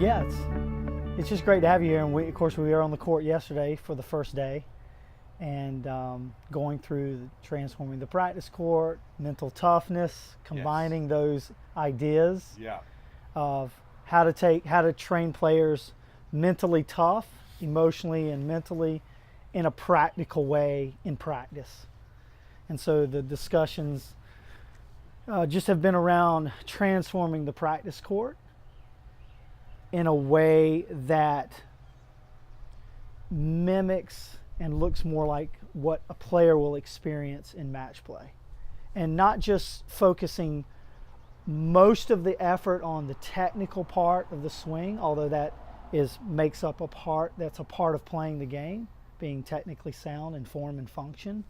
Yeah, it's just great to have you here. And of course, we were on the court yesterday for the first day, and going through transforming the practice court, mental toughness, combining those ideas of how to train players mentally tough, emotionally and mentally, in a practical way in practice. And so the discussions just have been around transforming the practice court in a way that mimics and looks more like what a player will experience in match play, and not just focusing most of the effort on the technical part of the swing, although makes up that's a part of playing the game, being technically sound in form and function.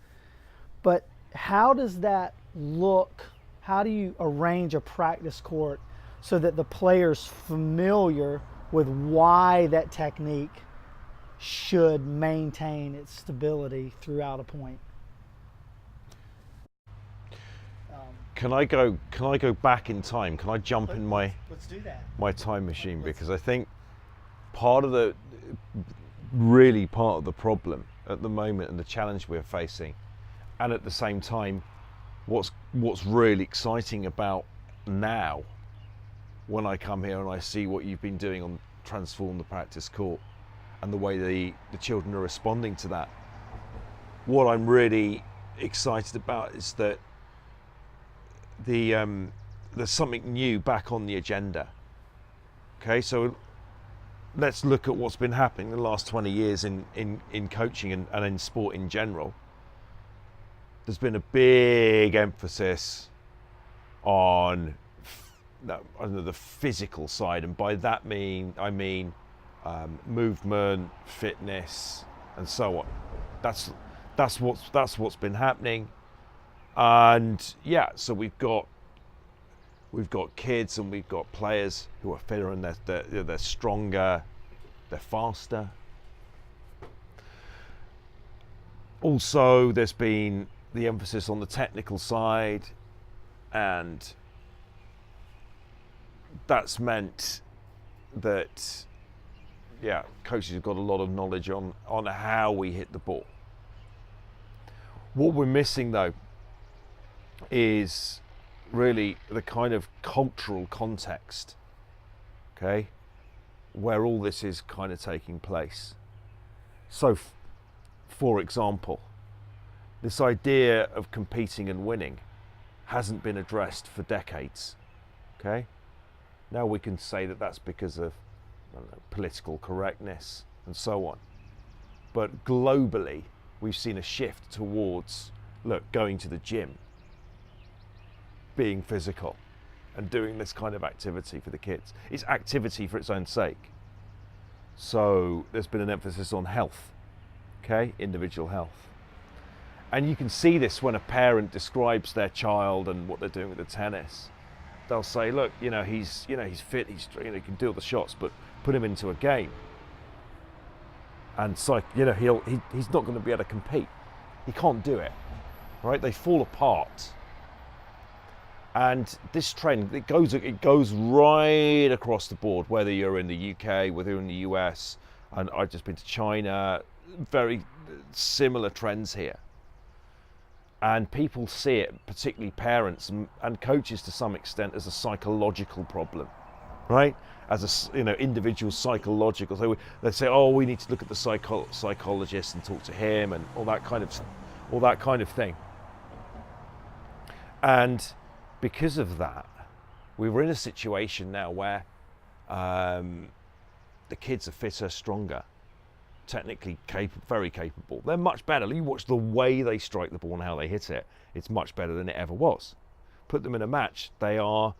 But how does that look? How do you arrange a practice court so that the player's familiar with why that technique should maintain its stability throughout a point? Can I go back in time? Can I jump in my Let's do that. my time machine? Because I think part of the problem at the moment and the challenge we're facing, and at the same time, what's really exciting about now, when I come here and I see what you've been doing on Transform the Practice Court and the way the children are responding to that, what I'm really excited about is that there's something new back on the agenda. Okay, so let's look at what's been happening the last 20 years in coaching and in sport in general. There's been a big emphasis on the physical side, and by that I mean movement, fitness, and so on. That's what's been happening, and yeah. So we've got kids and we've got players who are fitter and they're stronger, they're faster. Also, there's been the emphasis on the technical side, and that's meant that coaches have got a lot of knowledge on how we hit the ball. What we're missing though is really the kind of cultural context, okay, where all this is kind of taking place. So for example, this idea of competing and winning hasn't been addressed for decades, okay? Now we can say that that's because of political correctness and so on. But globally, we've seen a shift towards, going to the gym, being physical, and doing this kind of activity for the kids. It's activity for its own sake. So there's been an emphasis on health, okay? Individual health. And you can see this when a parent describes their child and what they're doing with the tennis. They'll say, look, he's fit, he can do all the shots, but put him into a game, and it's like, he's not going to be able to compete. He can't do it, right? They fall apart. And this trend, it goes right across the board, whether you're in the UK, whether you're in the US, and I've just been to China, very similar trends here. And people see it, particularly parents and coaches to some extent, as a psychological problem, right? As a individual psychological. So they say, oh, we need to look at the psychologist and talk to him and all that kind of thing. And because of that, we were in a situation now where the kids are fitter, stronger, technically very capable. They're much better. You watch the way they strike the ball and how they hit it. It's much better than it ever was. Put them in a match, they are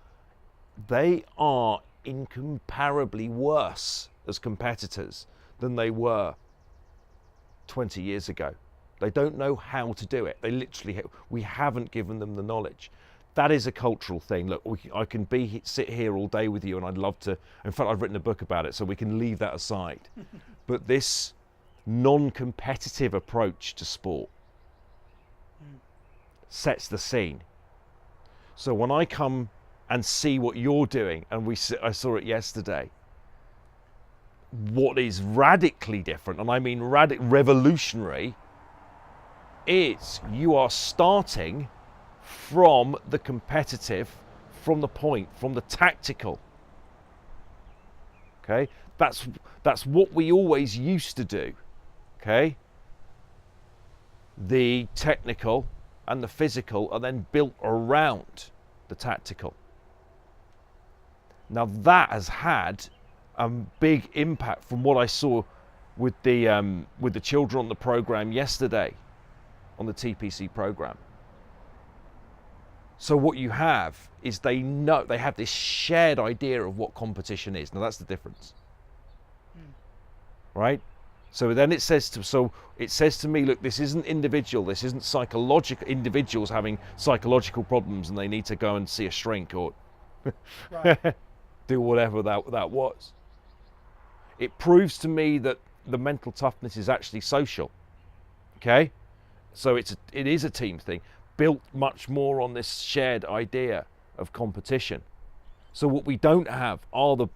incomparably worse as competitors than they were 20 years ago. They don't know how to do it. We haven't given them the knowledge. That is a cultural thing. Look, I can sit here all day with you, and I'd love to. In fact, I've written a book about it, so we can leave that aside. But this non-competitive approach to sport sets the scene. So when I come and see what you're doing, and I saw it yesterday, what is radically different, and I mean revolutionary, is you are starting from the competitive, from the point, from the tactical. Okay, that's what we always used to do. Okay, the technical and the physical are then built around the tactical. Now that has had a big impact from what I saw with the children on the program yesterday, on the TPC program. So what you have is they have this shared idea of what competition is. Now that's the difference, right? So then it says to me, look, this isn't individual. This isn't psychological. Individuals having psychological problems and they need to go and see a shrink or Right. do whatever that was. It proves to me that the mental toughness is actually social. Okay, so it is a team thing, built much more on this shared idea of competition. So what we don't have are the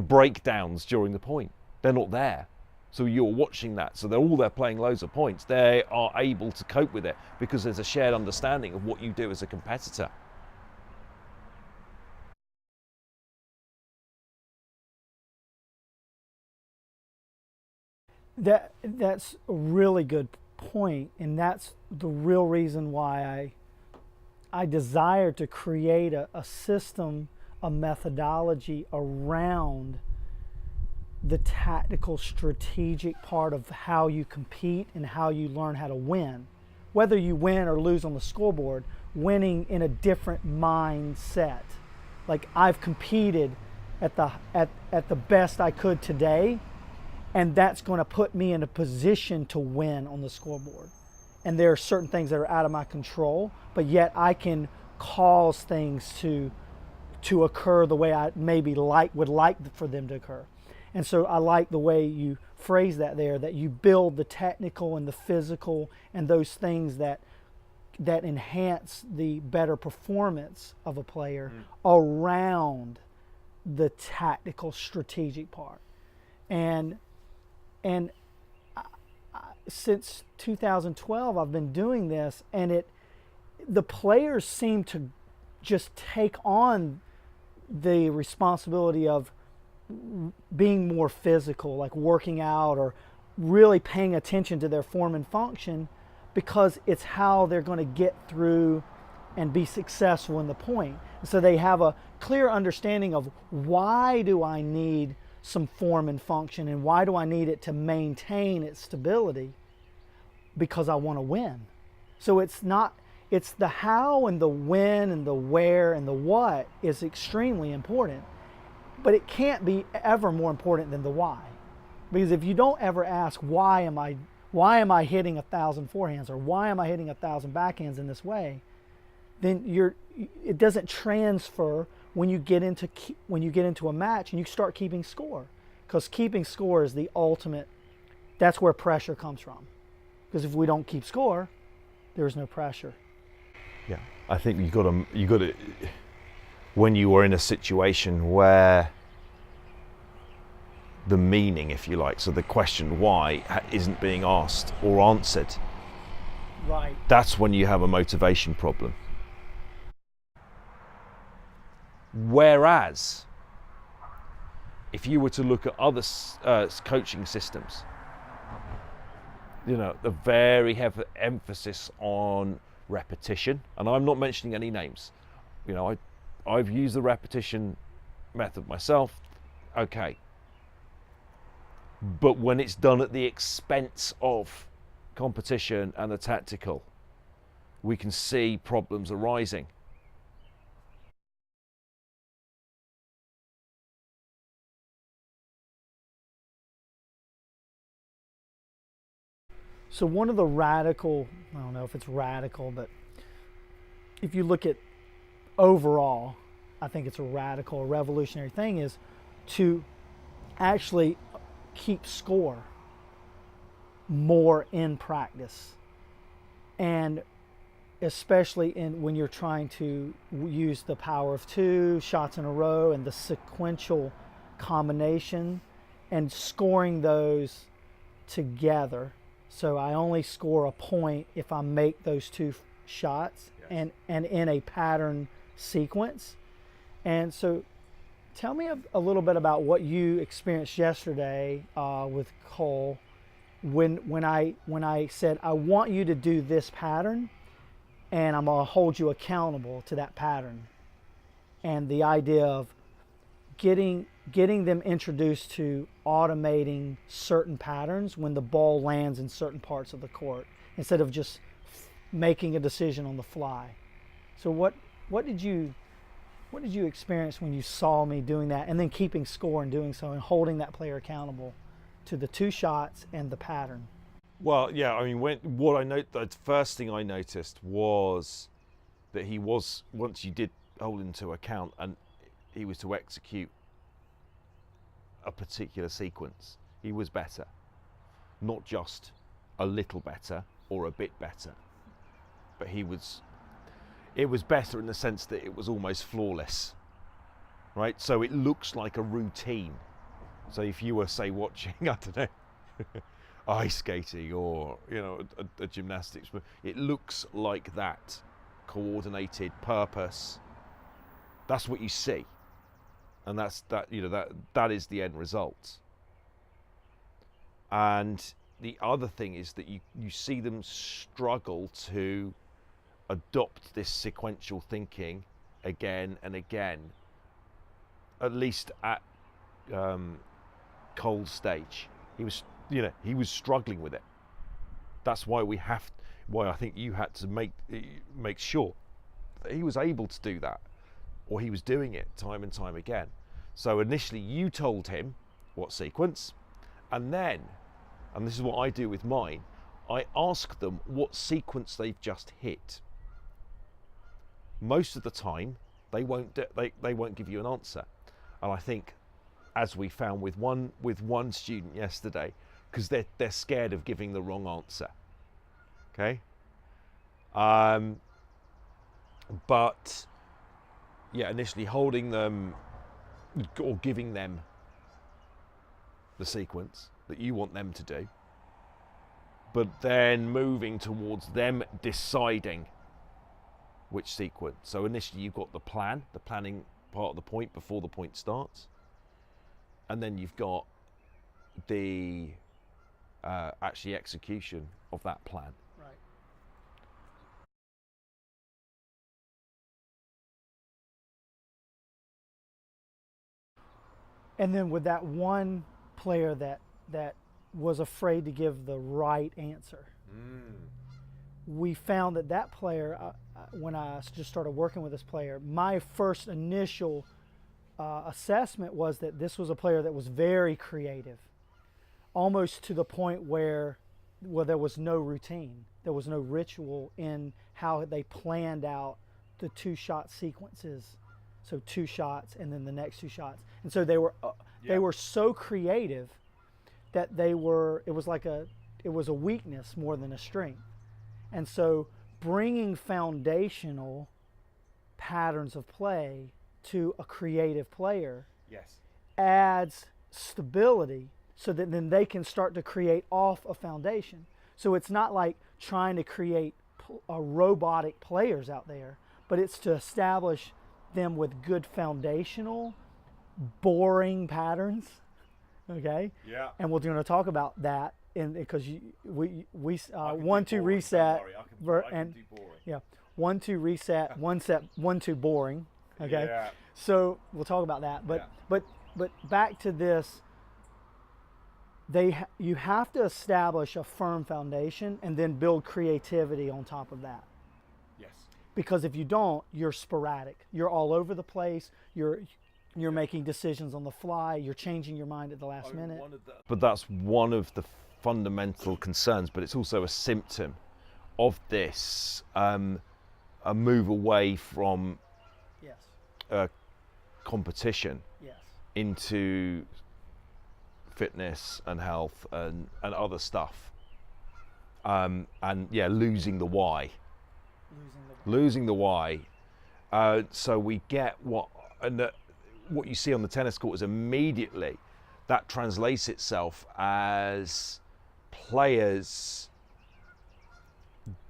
breakdowns during the point. They're not there. So you're watching that. So they're playing loads of points. They are able to cope with it because there's a shared understanding of what you do as a competitor. That's a really good point, and that's the real reason why I desire to create a system, a methodology around the tactical, strategic part of how you compete and how you learn how to win. Whether you win or lose on the scoreboard, winning in a different mindset. Like, I've competed at the best I could today, and that's going to put me in a position to win on the scoreboard. And there are certain things that are out of my control, but yet I can cause things to occur the way I maybe would like for them to occur. And so I like the way you phrase that there, that you build the technical and the physical and those things that enhance the better performance of a player around the tactical, strategic part. And since 2012, I've been doing this, and the players seem to just take on the responsibility of being more physical, like working out or really paying attention to their form and function, because it's how they're going to get through and be successful in the point. So they have a clear understanding of, why do I need some form and function, and why do I need it to maintain its stability? Because I want to win. So it's the how and the when and the where and the what is extremely important, but it can't be ever more important than the why. Because if you don't ever ask, why am I hitting 1,000 forehands, or why am I hitting 1,000 backhands in this way, then it doesn't transfer when you get into a match and you start keeping score. Because keeping score is the ultimate. That's where pressure comes from. Because if we don't keep score, there's no pressure. Yeah, I think you got to. When you are in a situation where the meaning, if you like, so the question why isn't being asked or answered, right? That's when you have a motivation problem. Whereas, if you were to look at other coaching systems, the very heavy emphasis on repetition, and I'm not mentioning any names. I've used the repetition method myself. Okay. But when it's done at the expense of competition and the tactical, we can see problems arising. So one of the radical, I don't know if it's radical, but if you look at overall, I think it's a radical, revolutionary thing, is to actually keep score more in practice. And especially when you're trying to use the power of 2 shots in a row and the sequential combination and scoring those together. So I only score a point if I make those 2 shots, Yes. and in a pattern sequence. And so tell me a little bit about what you experienced yesterday with Cole when I said, I want you to do this pattern and I'm going to hold you accountable to that pattern. And the idea of getting them introduced to automating certain patterns when the ball lands in certain parts of the court instead of just making a decision on the fly. So what did you experience when you saw me doing that and then keeping score and doing so and holding that player accountable to the 2 shots and the pattern? Well, yeah, I mean, the first thing I noticed was that he was, once you did hold him to account and he was to execute a particular sequence, he was better. Not just a little better or a bit better, but it was better in the sense that it was almost flawless, right? So it looks like a routine. So if you were, say, watching, I don't know, ice skating or, you know, a gymnastics, it looks like that, coordinated purpose. That's what you see, and that is the end result. And the other thing is that you see them struggle to adopt this sequential thinking again and again, at least at Cole's stage. He was struggling with it. That's why I think you had to make sure that he was able to do that, or he was doing it time and time again. So initially you told him what sequence, and this is what I do with mine, I ask them what sequence they've just hit. Most of the time they won't give you an answer, and I think, as we found with one student yesterday, because they're scared of giving the wrong answer. Okay. But yeah, initially holding them or giving them the sequence that you want them to do, but then moving towards them deciding which sequence. So initially you've got the planning part of the point before the point starts, and then you've got the actually execution of that plan. Right. And then with that one player that was afraid to give the right answer, we found that player, when I just started working with this player, my first initial assessment was that this was a player that was very creative, almost to the point where there was no routine, there was no ritual in how they planned out the 2-shot sequences. So 2 shots and then the next 2 shots, and so they were so creative that it was a weakness more than a strength. And so bringing foundational patterns of play to a creative player adds stability, so that then they can start to create off a foundation. So it's not like trying to create robotic players out there, but it's to establish them with good foundational, boring patterns. Okay. Yeah. And we're going to talk about that because we 1-2 reset. And yeah, 1-2 reset, 1-2 boring. Okay. Yeah. So we'll talk about that. But back to this. You have to establish a firm foundation and then build creativity on top of that. Yes. Because if you don't, you're sporadic. You're all over the place. You're making decisions on the fly. You're changing your mind at the last minute. But that's one of the fundamental concerns. But it's also a symptom of this, a move away from competition into fitness and health and other stuff, and losing the why. losing the Y. So we get what you see on the tennis court is immediately that translates itself as players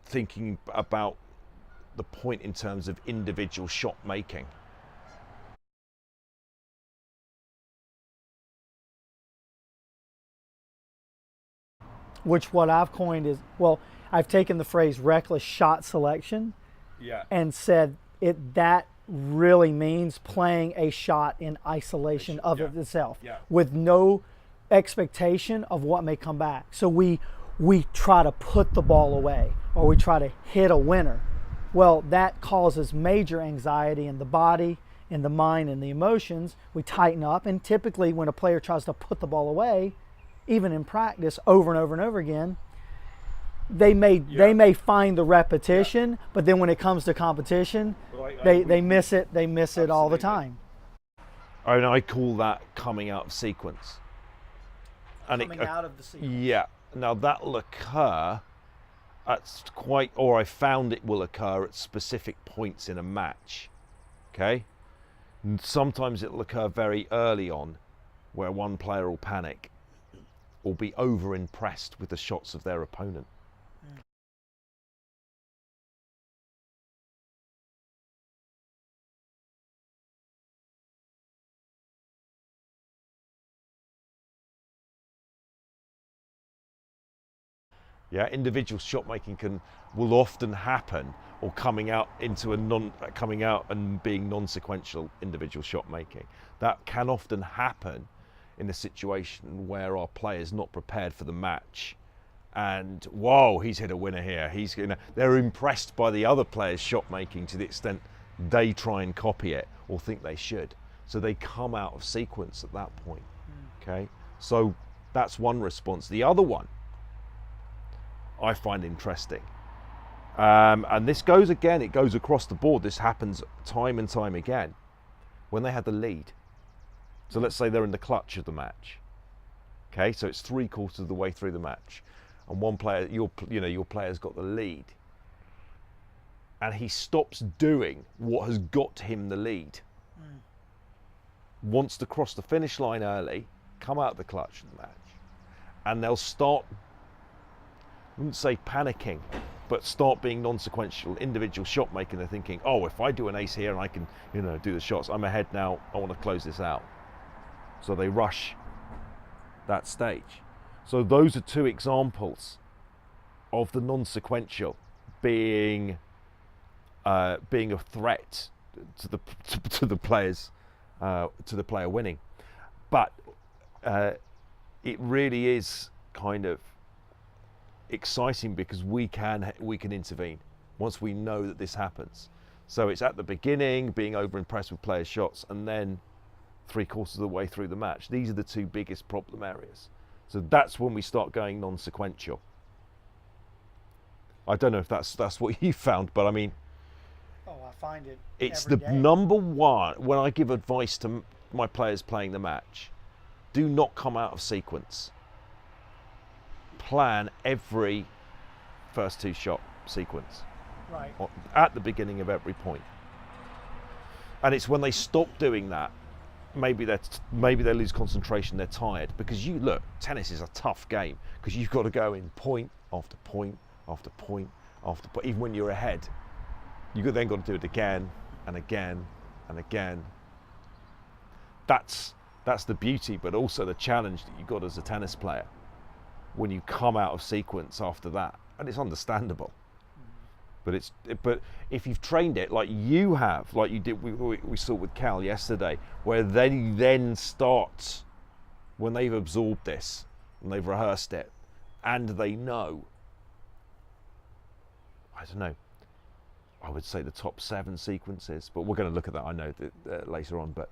thinking about the point in terms of individual shot making. Which what I've coined is, well, I've taken the phrase reckless shot selection and said that really means playing a shot in isolation of it itself with no expectation of what may come back. So we try to put the ball away or we try to hit a winner. Well, that causes major anxiety in the body, in the mind, and the emotions. We tighten up, and typically when a player tries to put the ball away, even in practice over and over and over again, they may find the repetition, but then when it comes to competition, they miss it. They miss it all the time. And I call that coming out of sequence. And Coming out of the sequence. Yeah. Now that will occur I found it will occur at specific points in a match. Okay. And sometimes it will occur very early on, where one player will panic or be over impressed with the shots of their opponent. Yeah, individual shot making will often happen, or coming out and being non-sequential individual shot making. That can often happen in a situation where our player's not prepared for the match, and whoa, he's hit a winner here. They're impressed by the other player's shot making to the extent they try and copy it or think they should. So they come out of sequence at that point. Okay, so that's one response. The other one I find interesting, and this goes again, it goes across the board. This happens time and time again when they had the lead. So let's say they're in the clutch of the match. Okay, so it's 3/4 of the way through the match, and one player, your player's got the lead, and he stops doing what has got him the lead. Wants to cross the finish line early, come out of the clutch of the match, and they'll start, I wouldn't say panicking, but start being non-sequential individual shot making. They're thinking, oh, if I do an ace here and I can, do the shots, I'm ahead now, I want to close this out. So they rush that stage. So those are two examples of the non-sequential being a threat to the players, to the player winning. But it really is kind of exciting because we can intervene once we know that this happens. So it's at the beginning, being over impressed with players' shots, and then 3/4 of the way through the match. These are the two biggest problem areas. So that's when we start going non-sequential. I don't know if that's what you found, but I mean, I find it. It's the number one when I give advice to my players playing the match. Do not come out of sequence. Plan every first two shot sequence at the beginning of every point. And it's when they stop doing that, maybe they lose concentration, they're tired, because tennis is a tough game because you've got to go in point after point after point after point. Even when you're ahead, you've then got to do it again and again and again. That's the beauty, but also the challenge that you've got as a tennis player when you come out of sequence after that, and it's understandable. But if you've trained it like you have, like you did, we saw with Cal yesterday, where they then start, when they've absorbed this and they've rehearsed it, and they know, I don't know, I would say the top 7 sequences, but we're going to look at that, I know, later on. But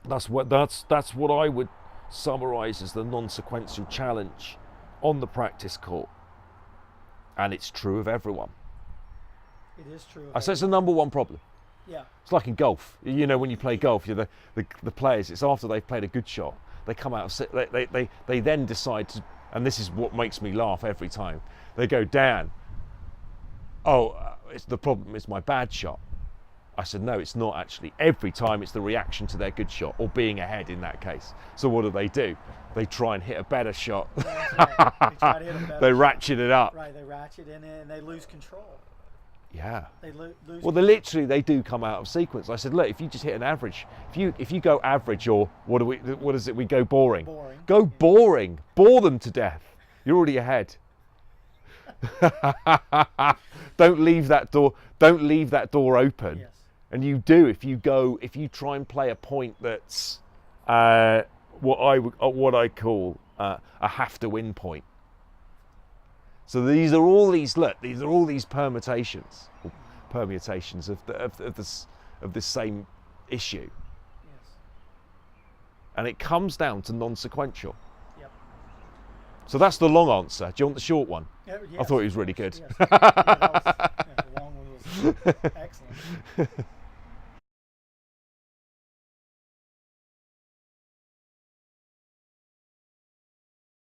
that's what I would summarise as the non-sequential challenge on the practice court, and it's true of everyone. It is true. I say it's the number one problem. Yeah. It's like in golf. When you play golf, the players, it's after they've played a good shot, they come out of they then decide to, and this is what makes me laugh every time. They go, Dan, it's the problem is my bad shot. I said, no, it's not actually. Every time it's the reaction to their good shot, or being ahead in that case. So what do? They try and hit a better shot. They try to hit a better They shot. ratchet it up. Right, they ratchet in it and they lose control. Yeah. They lose Well, they do come out of sequence. I said, look, if you just hit an average, if you go average, or what is it? We go boring. Go boring. Bore them to death. You're already ahead. Don't leave that door. Don't leave that door open. Yes. And you do if you try and play a point that's what I call a have to win point. So these are all these permutations of this same issue. Yes. And it comes down to non-sequential. Yep. So that's the long answer. Do you want the short one? Yes, I thought it was really good. Yes. The long one was excellent.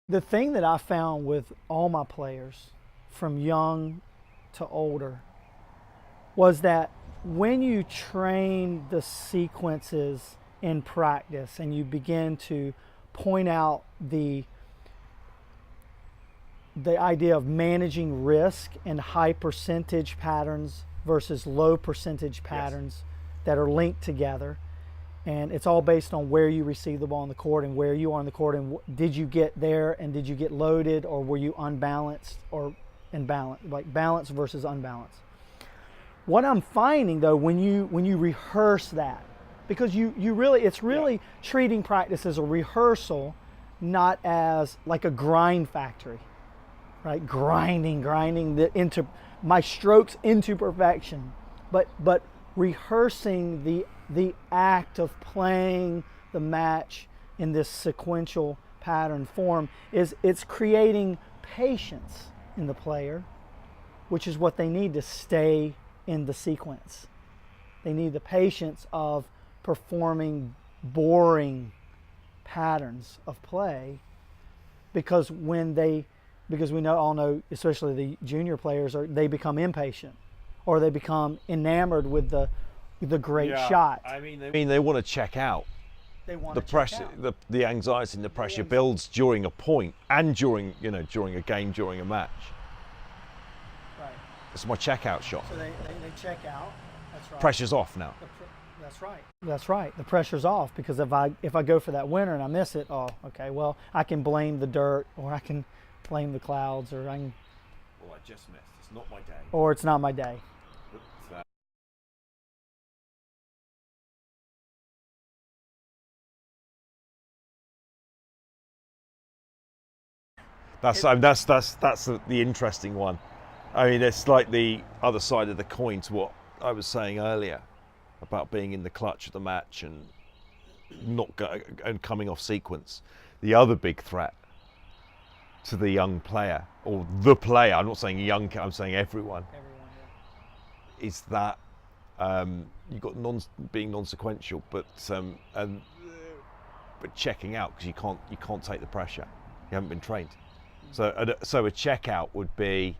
The thing that I found with all my players, from young to older, was that when you train the sequences in practice and you begin to point out the idea of managing risk and high percentage patterns versus low percentage patterns that are linked together, and it's all based on where you receive the ball on the court and where you are on the court, and did you get there and did you get loaded, or were you unbalanced or imbalanced, like balance versus unbalanced. What I'm finding though, when you rehearse that, because it's really treating practice as a rehearsal, not as like a grind factory, right? Grinding into my strokes into perfection, but rehearsing the act of playing the match in this sequential pattern form it's creating patience in the player, which is what they need to stay in the sequence. They need the patience of performing boring patterns of play, because we all know, especially the junior players, they become impatient, or they become enamored with the great shot. I mean, they want to check out. They want the to pressure, check out. the anxiety and the pressure builds during a point and during a game, during a match. Right. It's my checkout shot. So they check out. That's right. Pressure's off now. That's right. That's right. The pressure's off, because if I go for that winner and I miss it, oh, okay. Well, I can blame the dirt, or I can blame the clouds, or I can. Well, I just missed. It's not my day. Or it's not my day. That's the interesting one. I mean, it's like the other side of the coin to what I was saying earlier about being in the clutch of the match and coming off sequence. The other big threat to the young player, or the player, I'm not saying young, I'm saying everyone, is that you've got being non-sequential, but checking out, because you can't take the pressure. You haven't been trained. So a checkout would be,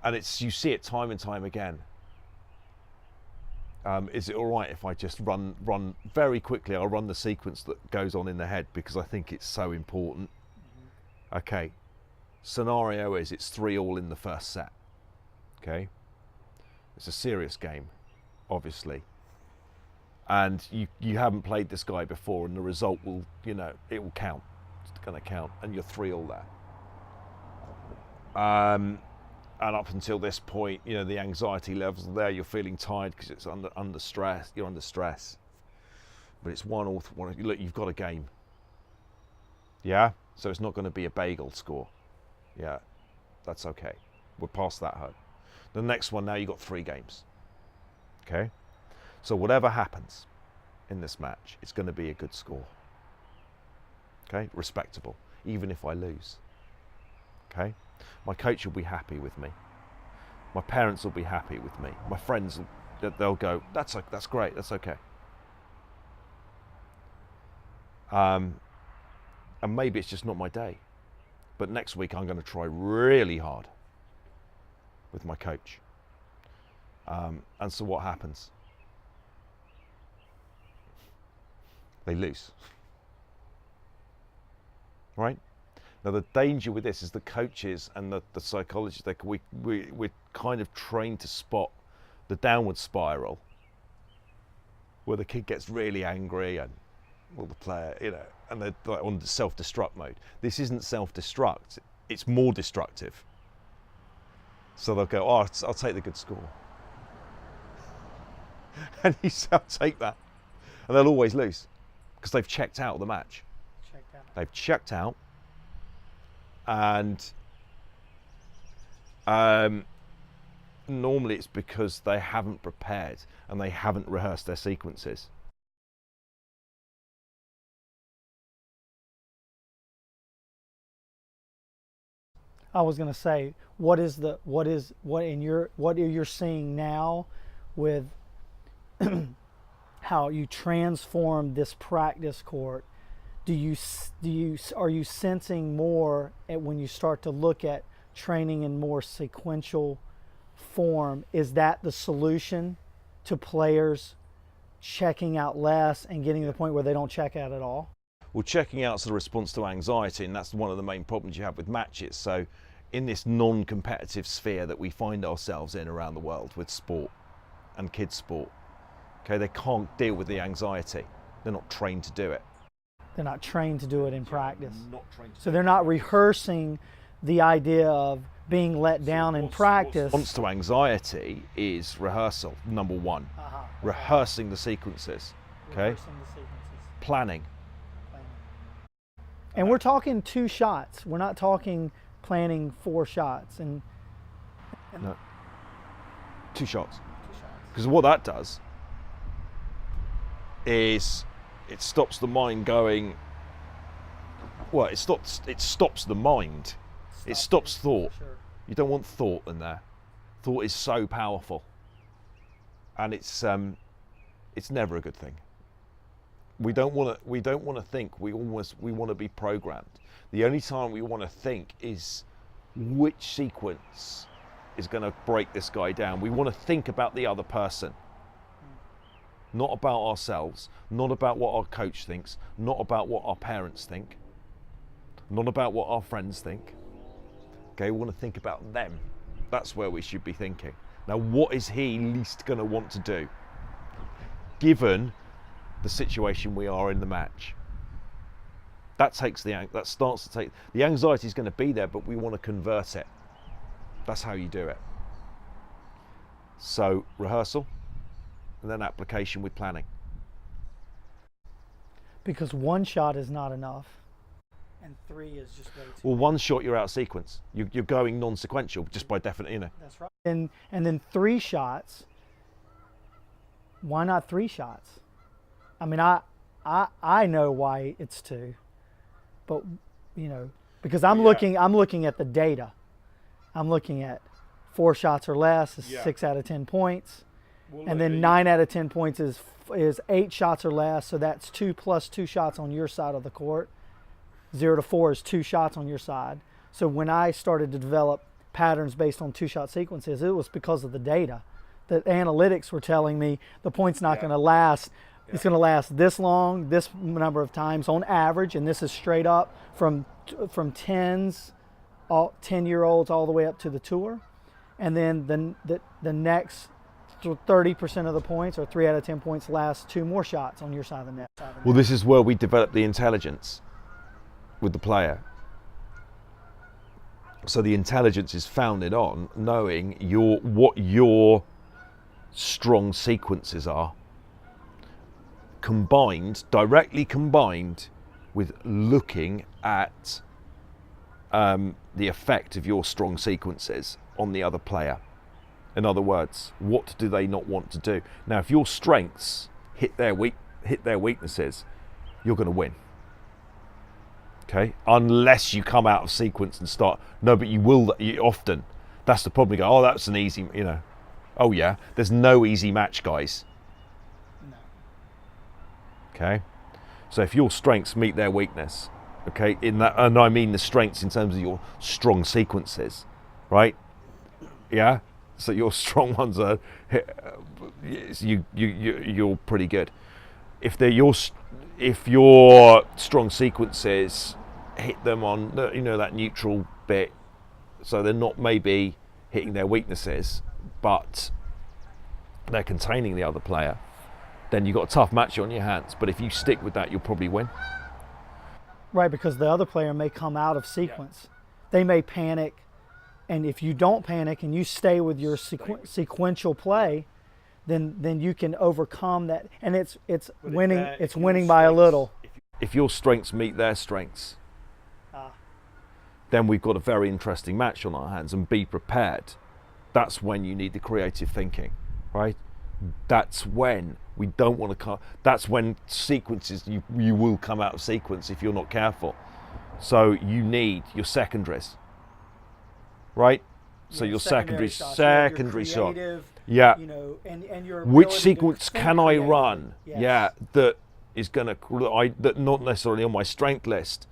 and you see it time and time again. Is it all right if I just run very quickly? I'll run the sequence that goes on in the head because I think it's so important. Mm-hmm. Okay. Scenario is it's 3-3 in the first set. Okay. It's a serious game, obviously. And you haven't played this guy before, and the result will, it will count. It's going to count, and you're 3-3 there. And up until this point, the anxiety levels are there. You're feeling tired because it's under stress. You're under stress. But it's 1-1. Look, you've got a game. Yeah? So it's not going to be a bagel score. Yeah, that's okay. We're past that hurdle. The next one, now you've got 3 games. Okay? So whatever happens in this match, it's going to be a good score. Okay? Respectable, even if I lose. Okay? My coach will be happy with me. My parents will be happy with me. My friends, they'll go, that's great, that's okay. And maybe it's just not my day. But next week I'm going to try really hard with my coach. And so what happens? They lose. Right? Now the danger with this is the coaches and the psychologists, we're kind of trained to spot the downward spiral where the kid gets really angry and well, the player, and they're like on self-destruct mode. This isn't self-destruct, it's more destructive. So they'll go, oh, I'll take the good score. And you say, I'll take that. And they'll always lose because they've checked out of the match. They've checked out. And normally it's because they haven't prepared and they haven't rehearsed their sequences. I was going to say, what are you seeing now with how you transform this practice court? Are you sensing more when you start to look at training in more sequential form? Is that the solution to players checking out less and getting to the point where they don't check out at all? Well, checking out's a response to anxiety, and that's one of the main problems you have with matches. So in this non-competitive sphere that we find ourselves in around the world with sport and kids sport, okay, they can't deal with the anxiety. They're not trained to do it. They're not trained to do it in practice. So they're not rehearsing the idea of being let down in practice. Response to anxiety is rehearsal, number one. Rehearsing the sequences, okay? Rehearsing the sequences. Planning. And we're talking 2 shots. We're not talking planning 4 shots. And no, 2 shots. Because what that does is it stops the mind going. Well, it stops the mind. It stops thought. Sure. You don't want thought in there. Thought is so powerful, and it's never a good thing. We don't want to think. We want to be programmed. The only time we want to think is which sequence is going to break this guy down. We want to think about the other person, not about ourselves, not about what our coach thinks, not about what our parents think, not about what our friends think. Okay, we want to think about them. That's where we should be thinking. Now, what is he least going to want to do, given the situation we are in the match? That starts to take the anxiety is going to be there, but we want to convert it. That's how you do it. So rehearsal, and then application with planning. Because 1 shot is not enough, and 3 is just way too. Well, 1 shot you're out of sequence. You're going non-sequential just by definition. That's right. And then 3 shots. Why not 3 shots? I mean, I know why it's 2, but because I'm looking at the data. I'm looking at 4 shots or less is 6 out of 10 points, and then 9 out of 10 points is 8 shots or less. So that's 2 plus 2 shots on your side of the court. 0 to 4 is 2 shots on your side. So when I started to develop patterns based on 2-shot sequences, it was because of the data. The analytics were telling me the point's not going to last. It's going to last this long, this number of times on average, and this is straight up from 10-year-olds all the way up to the tour. And then the next 30% of the points, or 3 out of 10 points, last 2 more shots on your side of the net. Well, this is where we develop the intelligence with the player. So the intelligence is founded on knowing what your strong sequences are, directly combined with looking at the effect of your strong sequences on the other player. In other words, what do they not want to do? Now, if your strengths hit their weaknesses, you're going to win. Okay, unless you come out of sequence and start. No, but you will. Often, that's the problem. You go, oh, that's an easy. Oh yeah, there's no easy match, guys. No. Okay, so if your strengths meet their weakness, okay, in that, and I mean the strengths in terms of your strong sequences, right? Yeah. So your strong ones are you're pretty good. If your strong sequences hit them on that neutral bit, so they're not maybe hitting their weaknesses, but they're containing the other player, then you've got a tough match on your hands. But if you stick with that, you'll probably win. Right, because the other player may come out of sequence. They may panic, and if you don't panic and you stay with your sequential play, then you can overcome that, and it's winning. It's winning by a little. If your strengths meet their strengths, then we've got a very interesting match on our hands. And be prepared. That's when you need the creative thinking, right? That's when we don't want to. That's when sequences you will come out of sequence if you're not careful. So you need your secondaries, right? So your secondary shot. Yeah. And your which sequence can I run? Yes. Yeah, that is going to that not necessarily on my strength list,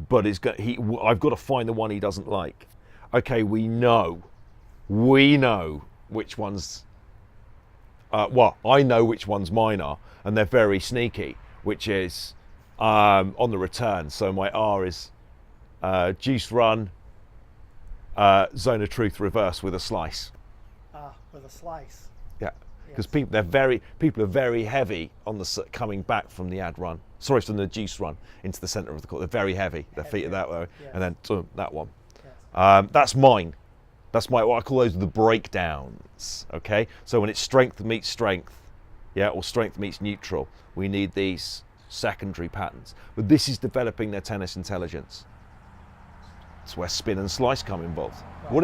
but I've got to find the one he doesn't like. Okay, we know which ones. I know which ones mine are, and they're very sneaky. Which is on the return. So my R is juice run, zone of truth reverse with a slice. With a slice. Yeah, because people are very heavy on the coming back from the ad run. Sorry, from the juice run into the centre of the court. They're very heavy. Their feet are that way, and then that one. Yes. That's mine. That's what I call those the breakdowns. Okay, so when it's strength meets strength, or strength meets neutral, we need these secondary patterns. But this is developing their tennis intelligence. It's where spin and slice come involved. Right. What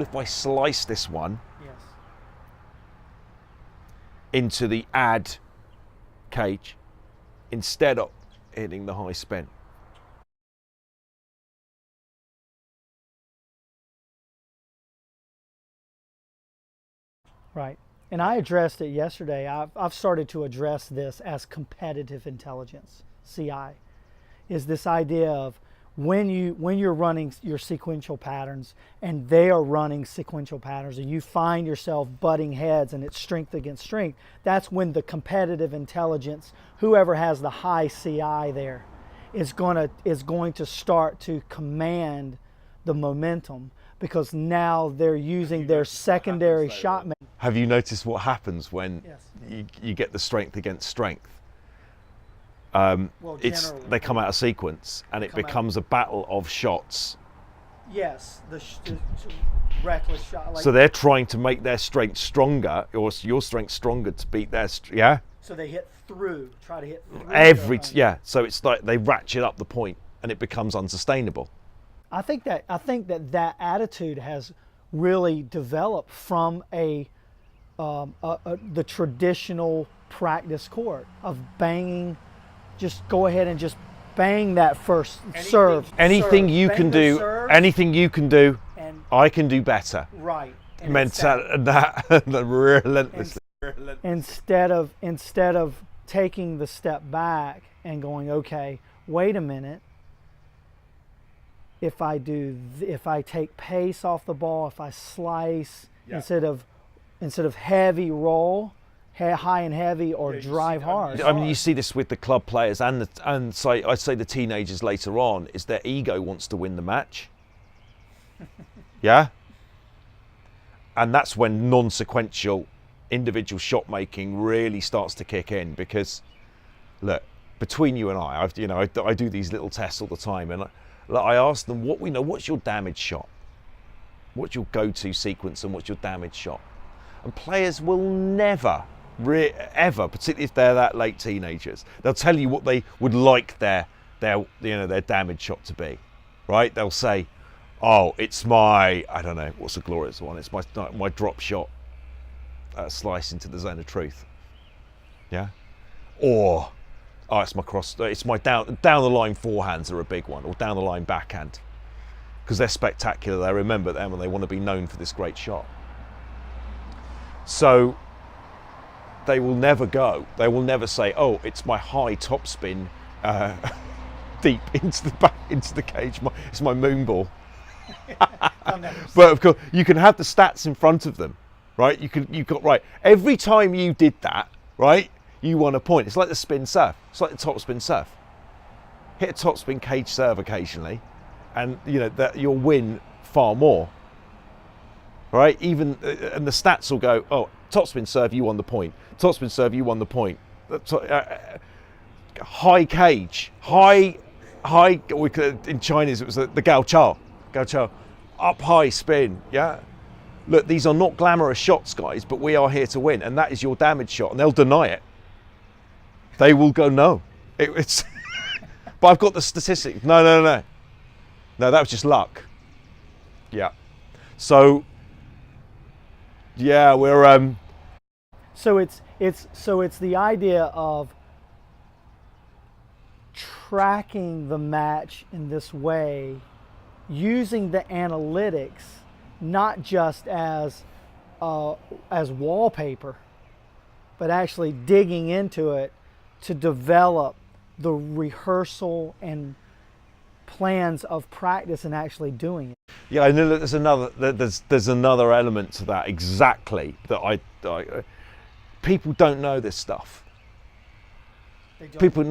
if I slice this one into the ad cage instead of hitting the high spin? Right. And I addressed it yesterday. I've started to address this as competitive intelligence, CI, is this idea of when you're running your sequential patterns and they are running sequential patterns and you find yourself butting heads and it's strength against strength, that's when the competitive intelligence, whoever has the high CI there, is going to start to command the momentum, because now they're using their secondary shot. Have you noticed what happens when you get the strength against strength? They come out of sequence and it becomes a battle of shots. Yes, the reckless shot. So they're trying to make their strength stronger, or your strength stronger to beat their So they try to hit through. So it's like they ratchet up the point and it becomes unsustainable. I think that attitude has really developed from the traditional practice court of banging. Just go ahead and just bang that first serve. Anything you can do, I can do better. Right. Relentlessly. Instead of taking the step back and going, okay, wait a minute. If I take pace off the ball, if I slice instead of heavy roll, high and heavy, or drive hard. I mean, you see this with the club players and I'd say the teenagers later on, is their ego wants to win the match. Yeah? And that's when non-sequential individual shot making really starts to kick in, because look, between you and I do these little tests all the time, and I ask them what's your damage shot? What's your go-to sequence and what's your damage shot? And players will never ever, particularly if they're that late teenagers, they'll tell you what they would like their damage shot to be, right? They'll say, oh, it's my, I don't know, what's a glorious one? It's my drop shot, slice into the zone of truth, yeah? Or, oh, it's my cross, it's my down the line forehands are a big one, or down the line backhand, because they're spectacular. They remember them and they want to be known for this great shot. So they will never say, oh, it's my high topspin deep into the cage. It's my moon ball. But of course, you can have the stats in front of them, right? You've got, right, every time you did that, right, you won a point. It's like the spin serve. It's like the top spin serve. Hit a top spin cage serve occasionally, and you know that you'll win far more, right? Even and the stats will go, oh, top spin serve, you won the point. Top spin serve, you won the point. High cage, high. In Chinese, it was the gao chao, up high spin. Yeah, look, these are not glamorous shots, guys, but we are here to win, and that is your damage shot, and they'll deny it. They will go, no, it's. But I've got the statistics. No, that was just luck. Yeah. So. Yeah, we're. So it's the idea of tracking the match in this way, using the analytics not just as wallpaper, but actually digging into it to develop the rehearsal and plans of practice and actually doing it. Yeah, I know that there's another element to that exactly that I people don't know this stuff. They don't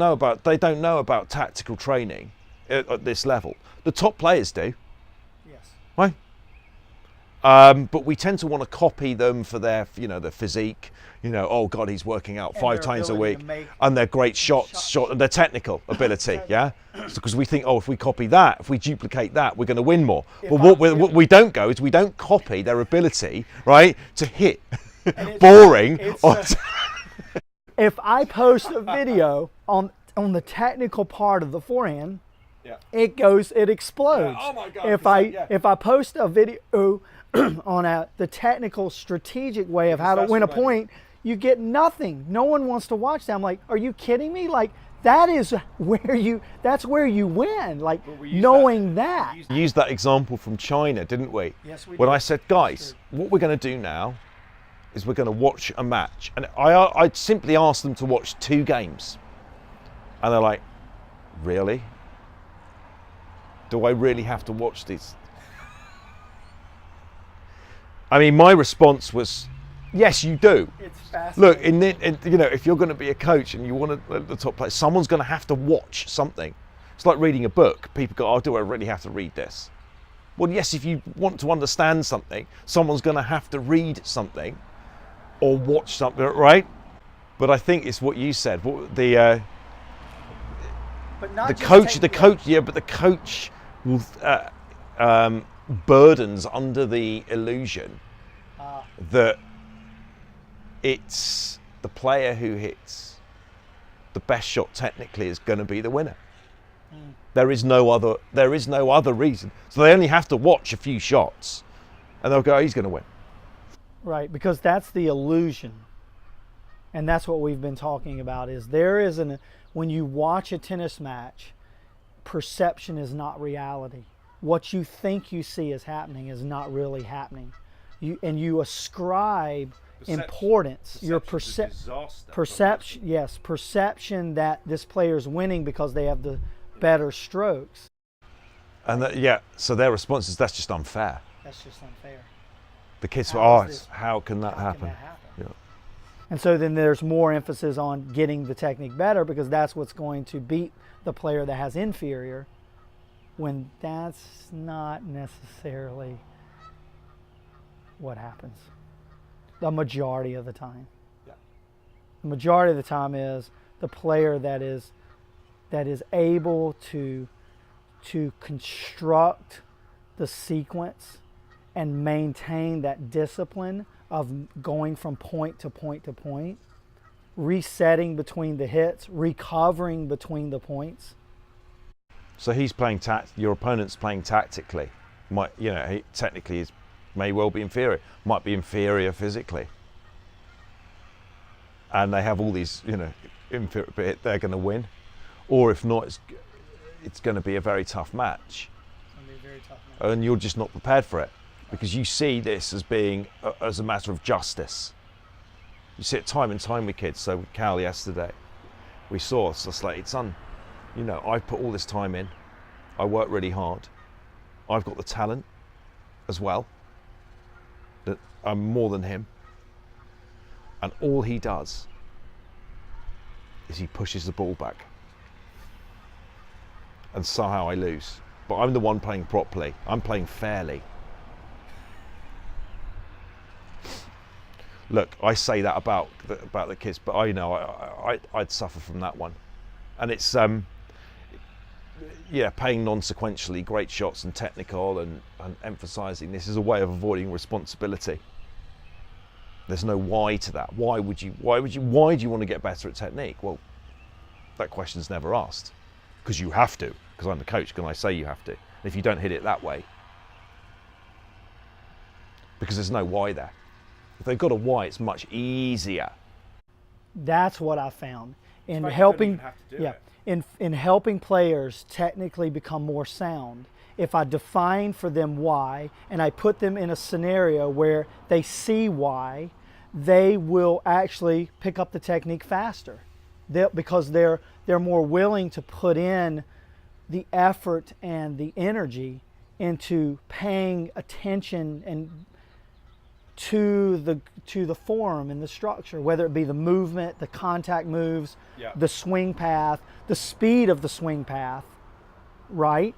know about tactical training at this level. The top players do. Yes. Right? But we tend to want to copy them for their, their physique. Oh God, he's working out 5 times a week, and their great their technical ability, yeah. Because we think, if we copy that, if we duplicate that, we're going to win more. But what we don't go is we don't copy their ability, right, to hit boring. If I post a video on the technical part of the forehand, it explodes. Yeah, oh my God, if I post a video on the technical strategic way of how to win a point, you get nothing. No one wants to watch that. I'm like, are you kidding me? Like, that's where you win. Like, knowing that. We used that example from China, didn't we? Yes, we did. When I said, guys, what we're going to do now is we're going to watch a match. And I simply asked them to watch 2 games. And they're like, really? Do I really have to watch these? I mean, my response was, yes, you do. It's fascinating. Look, if you're going to be a coach and you want the top player, someone's going to have to watch something. It's like reading a book. People go, oh, do I really have to read this? Well, yes, if you want to understand something, someone's going to have to read something or watch something, right? But I think it's what you said. The coach will burdens under the illusion that it's the player who hits the best shot technically is going to be the winner. There is no other reason. So they only have to watch a few shots and they'll go, oh, he's going to win. Right, because that's the illusion. And that's what we've been talking about is when you watch a tennis match, perception is not reality. What you think you see is happening is not really happening. You ascribe importance. Your perception that this player is winning because they have the better strokes. And so their response is, that's just unfair. That's just unfair. The kids were, how can that happen? Yeah. And so then there's more emphasis on getting the technique better because that's what's going to beat the player that has inferior, when that's not necessarily what happens the majority of the time. Yeah. The majority of the time is the player that is able to construct the sequence and maintain that discipline of going from point to point to point, resetting between the hits, recovering between the points. So he's playing your opponent's playing tactically. He technically may well be inferior, might be inferior physically. And they have all these, inferior, but they're going to win. Or if not, it's going to be a very tough match. It's going to be a very tough match. And you're just not prepared for it. Because you see this as being as a matter of justice. You see it time and time with kids. So with Cal yesterday, we saw it's just like, I put all this time in. I work really hard. I've got the talent. as well. That I'm more than him. And all he does is he pushes the ball back. And somehow I lose. But I'm the one playing properly. I'm playing fairly. Look, I say that about the kids, but I know I'd suffer from that one. And it's playing non-sequentially, great shots and technical, and emphasising this is a way of avoiding responsibility. There's no why to that. Why do you want to get better at technique? Well, that question's never asked. Because you have to, because I'm the coach, can I say you have to? And if you don't hit it that way, because there's no why there. If they've got a why, it's much easier. That's what I found in Like helping. it. In helping players technically become more sound. If I define for them why, and I put them in a scenario where they see why, they will actually pick up the technique faster. Because they're more willing to put in the effort and the energy into paying attention and to the form and the structure, whether it be the movement, the contact moves, the swing path, the speed of the swing path, right?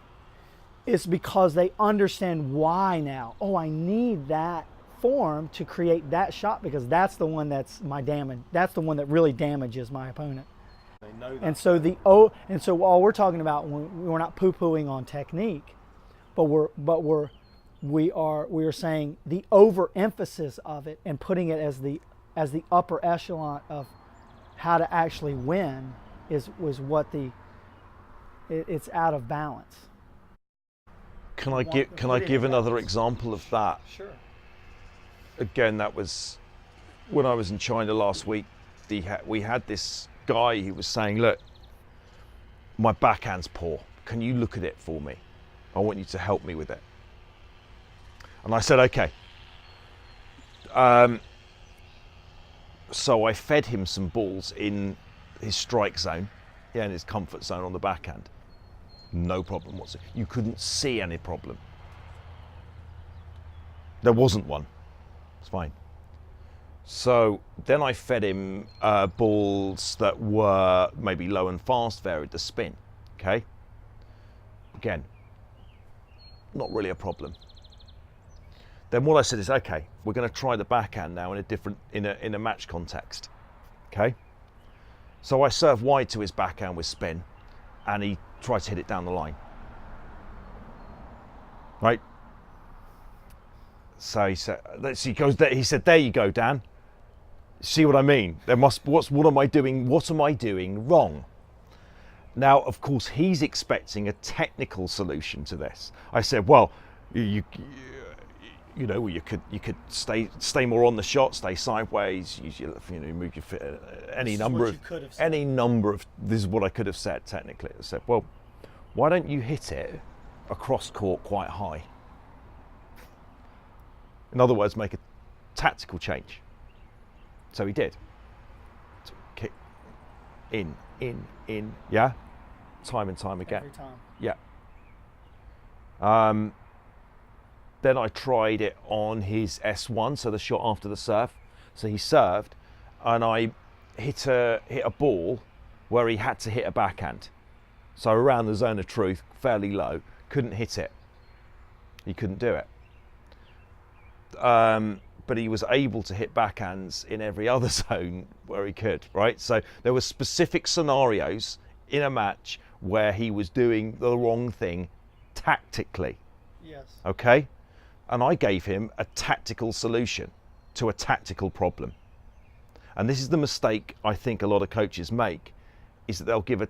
It's because they understand why now. Oh, I need that form to create that shot because that's the one that's my damage. That's the one that really damages my opponent. They know that. And so all we're talking about, we're not poo-pooing on technique, but we are saying the overemphasis of it and putting it as the upper echelon of how to actually win was what it's out of balance. Can I give another example of that? Sure. Again, that was when I was in China last week. We had this guy who was saying, look, my backhand's poor. Can you look at it for me? I want you to help me with it. And I said, okay. So I fed him some balls in his strike zone, in his comfort zone on the backhand. No problem whatsoever. You couldn't see any problem. There wasn't one. It's fine. So then I fed him balls that were maybe low and fast, varied the spin. Okay. Again, not really a problem. Then what I said is, okay, we're going to try the backhand now in a match context. Okay. So I served wide to his backhand with spin, and he tried to hit it down the line. Right. So he said, he said, there you go, Dan. See what I mean? What am I doing wrong? Now, of course, he's expecting a technical solution to this. I said, well, you could stay more on the shot, stay sideways, move your feet, any number of. This is what I could have said technically. I said, well, why don't you hit it across court quite high? In other words, make a tactical change. So he did. So kick in, yeah, time and time again. Every time. Yeah. Then I tried it on his S1, so the shot after the serve. So he served, and I hit a ball where he had to hit a backhand. So around the zone of truth, fairly low, couldn't hit it. He couldn't do it. But he was able to hit backhands in every other zone where he could, right? So there were specific scenarios in a match where he was doing the wrong thing tactically. Yes. Okay? And I gave him a tactical solution to a tactical problem. And this is the mistake I think a lot of coaches make, is that they'll give a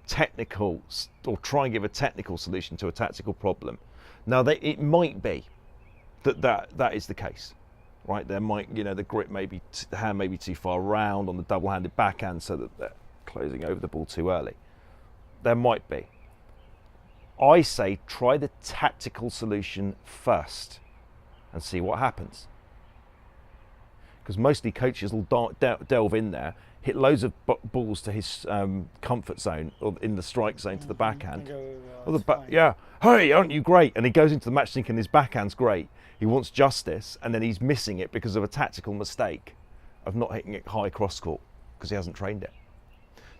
technical, or try and give a technical solution to a tactical problem. Now, it might be that is the case, right? There might, the grip the hand may be too far round on the double-handed backhand so that they're closing over the ball too early. There might be. I say try the tactical solution first and see what happens. because mostly coaches will delve in there, hit loads of balls to his comfort zone or in the strike zone to the backhand. Yeah, hey, aren't you great? And he goes into the match thinking his backhand's great. He wants justice, and then he's missing it because of a tactical mistake of not hitting it high cross court because he hasn't trained it.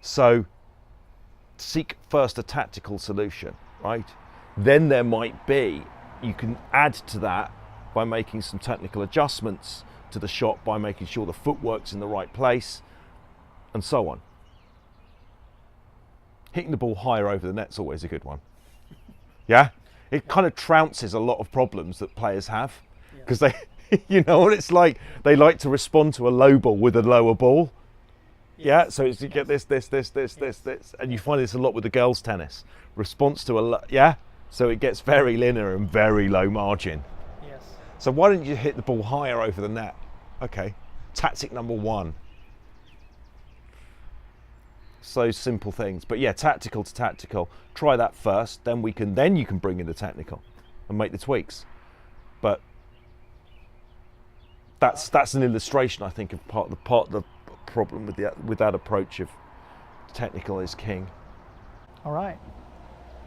So seek first a tactical solution, right? Then there might be, you can add to that by making some technical adjustments to the shot, by making sure the footwork's in the right place, and so on. Hitting the ball higher over the net's always a good one. Yeah? It kind of trounces a lot of problems that players have, because they, you know what it's like, they like to respond to a low ball with a lower ball. Yeah, so it's, you get this, and you find this a lot with the girls' tennis. Response to so it gets very linear and very low margin. Yes. So why don't you hit the ball higher over the net? Okay, tactic number one. So simple things, but yeah, tactical to tactical. Try that first, then you can bring in the technical and make the tweaks. But that's an illustration, I think, of part of the problem with that approach of technical is king. All right.